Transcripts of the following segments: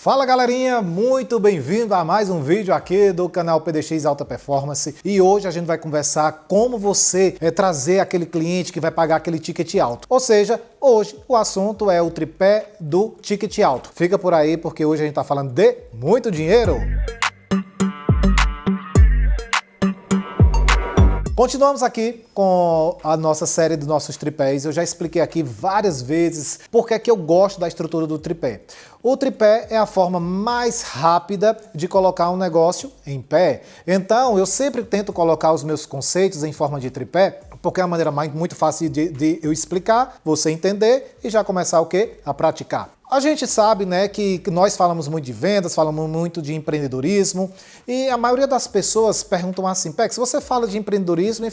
Fala galerinha, muito bem-vindo a mais um vídeo aqui do canal PDX Alta Performance e hoje a gente vai conversar como você trazer aquele cliente que vai pagar aquele ticket alto. Ou seja, hoje o assunto é o tripé do ticket alto. Fica por aí porque hoje a gente está falando de muito dinheiro. Continuamos aqui com a nossa série dos nossos tripés. Eu já expliquei aqui várias vezes porque é que eu gosto da estrutura do tripé. O tripé é a forma mais rápida de colocar um negócio em pé. Então, eu sempre tento colocar os meus conceitos em forma de tripé, porque é uma maneira muito fácil de eu explicar, você entender e já começar o quê? A praticar. A gente sabe, né, que nós falamos muito de vendas, falamos muito de empreendedorismo e a maioria das pessoas perguntam assim, Pex, você fala de empreendedorismo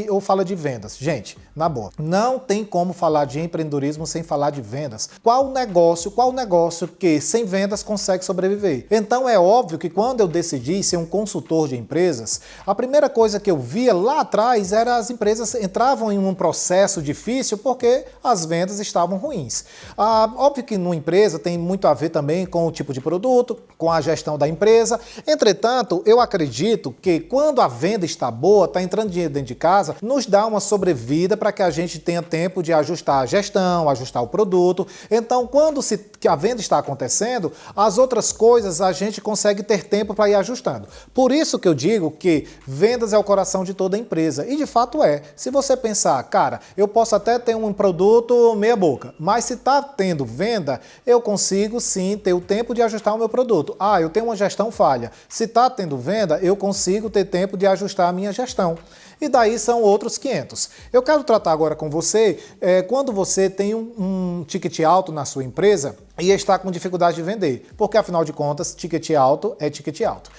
ou fala de vendas? Gente, na boa, não tem como falar de empreendedorismo sem falar de vendas. Qual negócio que sem vendas consegue sobreviver? Então é óbvio que quando eu decidi ser um consultor de empresas, a primeira coisa que eu via lá atrás era as empresas entravam em um processo difícil porque as vendas estavam ruins. Óbvio que no empresa tem muito a ver também com o tipo de produto, com a gestão da empresa. Entretanto, eu acredito que quando a venda está boa, está entrando dinheiro dentro de casa, nos dá uma sobrevida para que a gente tenha tempo de ajustar a gestão, ajustar o produto. Então, quando a venda está acontecendo, as outras coisas a gente consegue ter tempo para ir ajustando. Por isso que eu digo que vendas é o coração de toda empresa. E de fato é. Se você pensar, cara, eu posso até ter um produto meia boca, mas se está tendo venda, eu consigo sim ter o tempo de ajustar o meu produto. Eu tenho uma gestão falha. Se está tendo venda, eu consigo ter tempo de ajustar a minha gestão. E daí são outros 500. Eu quero tratar agora com você, quando você tem um ticket alto na sua empresa e está com dificuldade de vender, porque afinal de contas, ticket alto é ticket alto.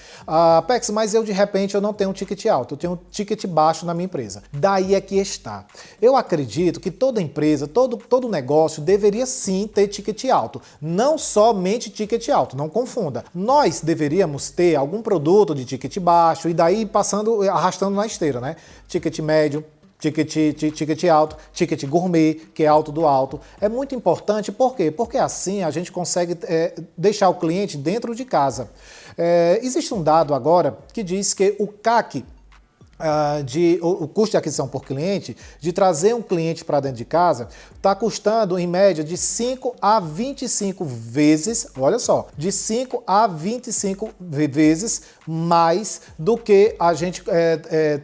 Pex, mas de repente eu não tenho um ticket alto, eu tenho um ticket baixo na minha empresa. Daí é que está. Eu acredito que toda empresa, todo negócio deveria sim ter ticket alto, não somente ticket alto, não confunda. Nós deveríamos ter algum produto de ticket baixo e daí arrastando na esteira, né? Ticket médio, ticket alto, ticket gourmet, que é alto do alto. É muito importante, por quê? Porque assim a gente consegue deixar o cliente dentro de casa. Existe um dado agora que diz que o CAC, o custo de aquisição por cliente, de trazer um cliente para dentro de casa, está custando em média de 5 a 25 vezes, olha só, de 5 a 25 vezes mais do que a gente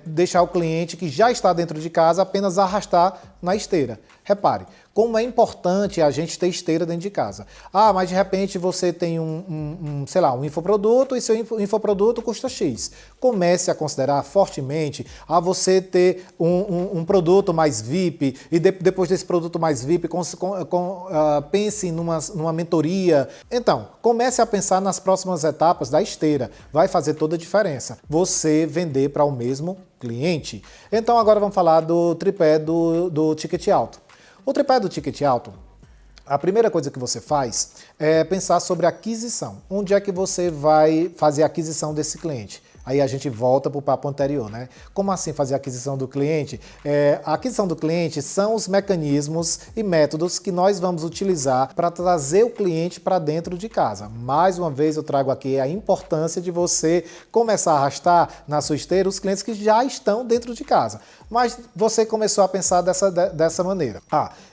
deixar o cliente que já está dentro de casa apenas arrastar na esteira. Repare, como é importante a gente ter esteira dentro de casa. Mas de repente você tem um infoproduto e seu infoproduto custa X. Comece a considerar fortemente a você ter um produto mais VIP e depois desse produto mais VIP, pense numa mentoria. Então, comece a pensar nas próximas etapas da esteira. Vai fazer toda a diferença. Você vender para o mesmo cliente. Então agora vamos falar do tripé do ticket alto. O tripé do ticket alto, a primeira coisa que você faz é pensar sobre a aquisição. Onde é que você vai fazer a aquisição desse cliente? Aí a gente volta para o papo anterior, né? Como assim fazer a aquisição do cliente? A aquisição do cliente são os mecanismos e métodos que nós vamos utilizar para trazer o cliente para dentro de casa. Mais uma vez eu trago aqui a importância de você começar a arrastar na sua esteira os clientes que já estão dentro de casa. Mas você começou a pensar dessa maneira.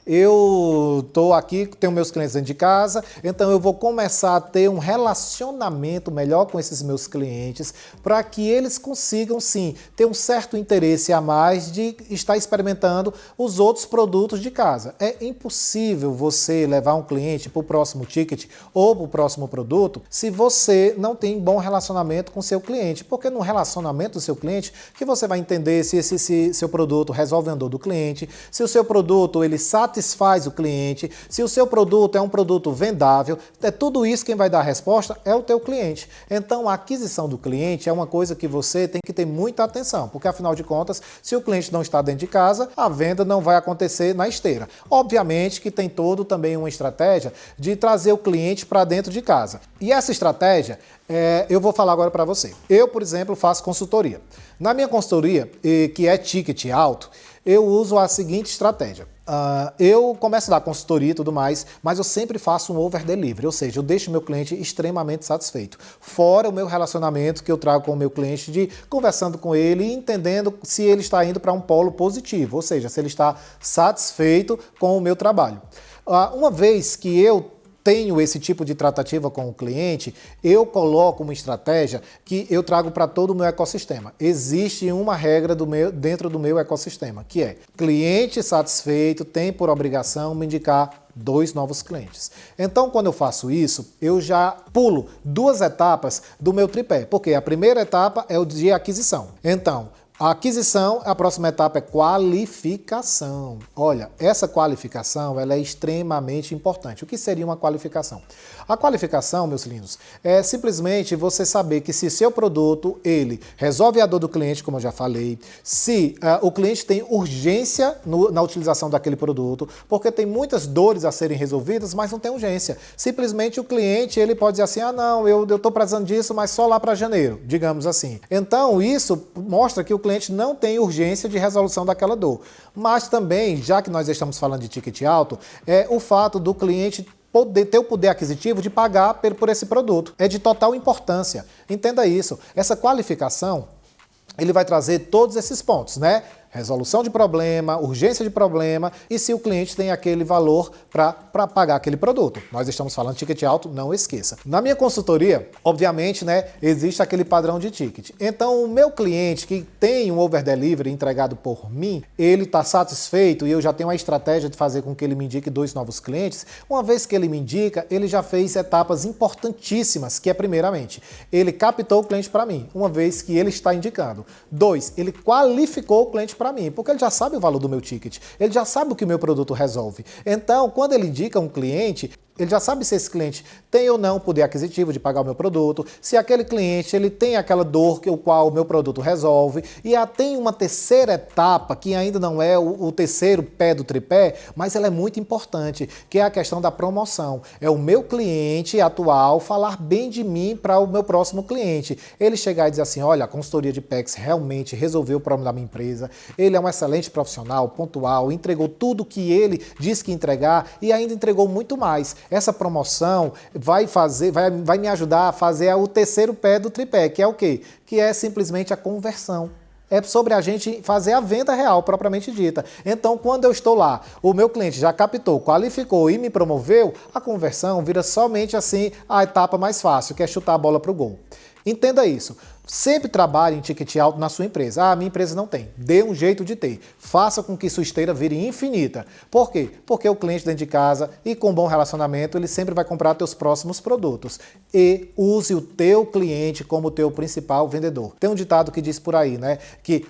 Eu estou aqui, tenho meus clientes dentro de casa, então eu vou começar a ter um relacionamento melhor com esses meus clientes para que eles consigam, sim, ter um certo interesse a mais de estar experimentando os outros produtos de casa. É impossível você levar um cliente para o próximo ticket ou para o próximo produto se você não tem bom relacionamento com o seu cliente, porque no relacionamento do seu cliente que você vai entender se esse seu produto resolve a dor do cliente, se o seu produto ele satisfaz o cliente, se o seu produto é um produto vendável, tudo isso quem vai dar a resposta é o teu cliente. Então a aquisição do cliente é uma coisa que você tem que ter muita atenção, porque afinal de contas, se o cliente não está dentro de casa, a venda não vai acontecer na esteira. Obviamente que tem também uma estratégia de trazer o cliente para dentro de casa. E essa estratégia, eu vou falar agora para você. Eu, por exemplo, faço consultoria. Na minha consultoria, que é ticket alto, eu uso a seguinte estratégia. Eu começo a dar consultoria e tudo mais, mas eu sempre faço um over delivery, ou seja, eu deixo o meu cliente extremamente satisfeito. Fora o meu relacionamento que eu trago com o meu cliente, de conversando com ele e entendendo se ele está indo para um polo positivo, ou seja, se ele está satisfeito com o meu trabalho. Uma vez que eu tenho esse tipo de tratativa com o cliente, eu coloco uma estratégia que eu trago para todo o meu ecossistema. Existe uma regra dentro do meu ecossistema, que é: cliente satisfeito tem por obrigação me indicar 2 novos clientes. Então, quando eu faço isso, eu já pulo 2 etapas do meu tripé, porque a primeira etapa é o de aquisição. Então, a aquisição, a próxima etapa é qualificação. Olha, essa qualificação ela é extremamente importante. O que seria uma qualificação? A qualificação, meus lindos, é simplesmente você saber que se seu produto, ele resolve a dor do cliente, como eu já falei, se o cliente tem urgência na utilização daquele produto, porque tem muitas dores a serem resolvidas, mas não tem urgência. Simplesmente o cliente, ele pode dizer assim, não, eu estou precisando disso, mas só lá para janeiro, digamos assim. Então, isso mostra que o cliente não tem urgência de resolução daquela dor. Mas também, já que nós estamos falando de ticket alto, é o fato do cliente ter o poder aquisitivo de pagar por esse produto. É de total importância. Entenda isso. Essa qualificação, ele vai trazer todos esses pontos, né? Resolução de problema, urgência de problema e se o cliente tem aquele valor para pagar aquele produto. Nós estamos falando de ticket alto, não esqueça. Na minha consultoria, obviamente, né, existe aquele padrão de ticket. Então, o meu cliente que tem um over delivery entregado por mim, ele está satisfeito e eu já tenho uma estratégia de fazer com que ele me indique 2 novos clientes. Uma vez que ele me indica, ele já fez etapas importantíssimas, que é primeiramente, ele captou o cliente para mim, uma vez que ele está indicando. 2, ele qualificou o cliente para mim, porque ele já sabe o valor do meu ticket, ele já sabe o que o meu produto resolve. Então, quando ele indica um cliente, ele já sabe se esse cliente tem ou não poder aquisitivo de pagar o meu produto, se aquele cliente ele tem aquela dor que o qual o meu produto resolve. E tem uma terceira etapa, que ainda não é o terceiro pé do tripé, mas ela é muito importante, que é a questão da promoção. É o meu cliente atual falar bem de mim para o meu próximo cliente. Ele chegar e dizer assim, olha, a consultoria de PEX realmente resolveu o problema da minha empresa, ele é um excelente profissional, pontual, entregou tudo que ele disse que entregar e ainda entregou muito mais. Essa promoção vai me ajudar a fazer o terceiro pé do tripé, que é o quê? Que é simplesmente a conversão. É sobre a gente fazer a venda real, propriamente dita. Então, quando eu estou lá, o meu cliente já captou, qualificou e me promoveu, a conversão vira somente assim a etapa mais fácil, que é chutar a bola para o gol. Entenda isso. Sempre trabalhe em ticket alto na sua empresa. Minha empresa não tem. Dê um jeito de ter. Faça com que sua esteira vire infinita. Por quê? Porque o cliente dentro de casa e com bom relacionamento, ele sempre vai comprar teus próximos produtos. E use o teu cliente como teu principal vendedor. Tem um ditado que diz por aí, né? Que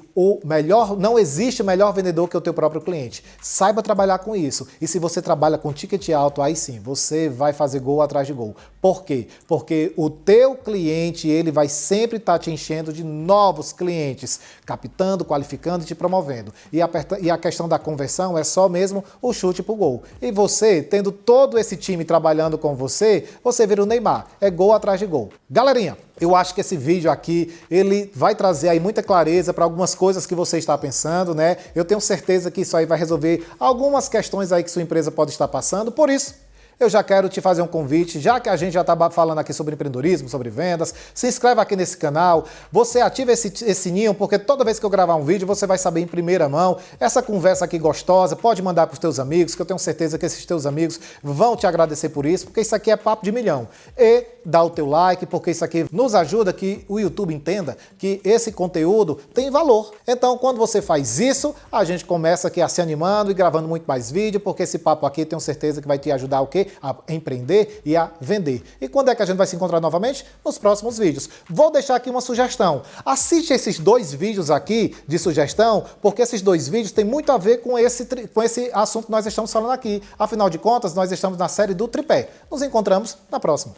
não existe melhor vendedor que o teu próprio cliente. Saiba trabalhar com isso. E se você trabalha com ticket alto, aí sim, você vai fazer gol atrás de gol. Por quê? Porque o teu cliente, ele vai sempre estar te enchendo de novos clientes, captando, qualificando e te promovendo. E a questão da conversão é só mesmo o chute pro gol. E você, tendo todo esse time trabalhando com você, você vira o Neymar. É gol atrás de gol. Galerinha, eu acho que esse vídeo aqui, ele vai trazer aí muita clareza para algumas coisas que você está pensando, né? Eu tenho certeza que isso aí vai resolver algumas questões aí que sua empresa pode estar passando. Por isso, eu já quero te fazer um convite, já que a gente já está falando aqui sobre empreendedorismo, sobre vendas, se inscreva aqui nesse canal, você ativa esse sininho, porque toda vez que eu gravar um vídeo, você vai saber em primeira mão. Essa conversa aqui gostosa, pode mandar para os teus amigos, que eu tenho certeza que esses teus amigos vão te agradecer por isso, porque isso aqui é papo de milhão. E dá o teu like, porque isso aqui nos ajuda que o YouTube entenda que esse conteúdo tem valor. Então, quando você faz isso, a gente começa aqui a se animando e gravando muito mais vídeo, porque esse papo aqui tenho certeza que vai te ajudar o quê? A empreender e a vender. E quando é que a gente vai se encontrar novamente? Nos próximos vídeos. Vou deixar aqui uma sugestão. Assiste esses 2 vídeos aqui de sugestão, porque esses 2 vídeos têm muito a ver com esse assunto que nós estamos falando aqui. Afinal de contas, nós estamos na série do tripé. Nos encontramos na próxima.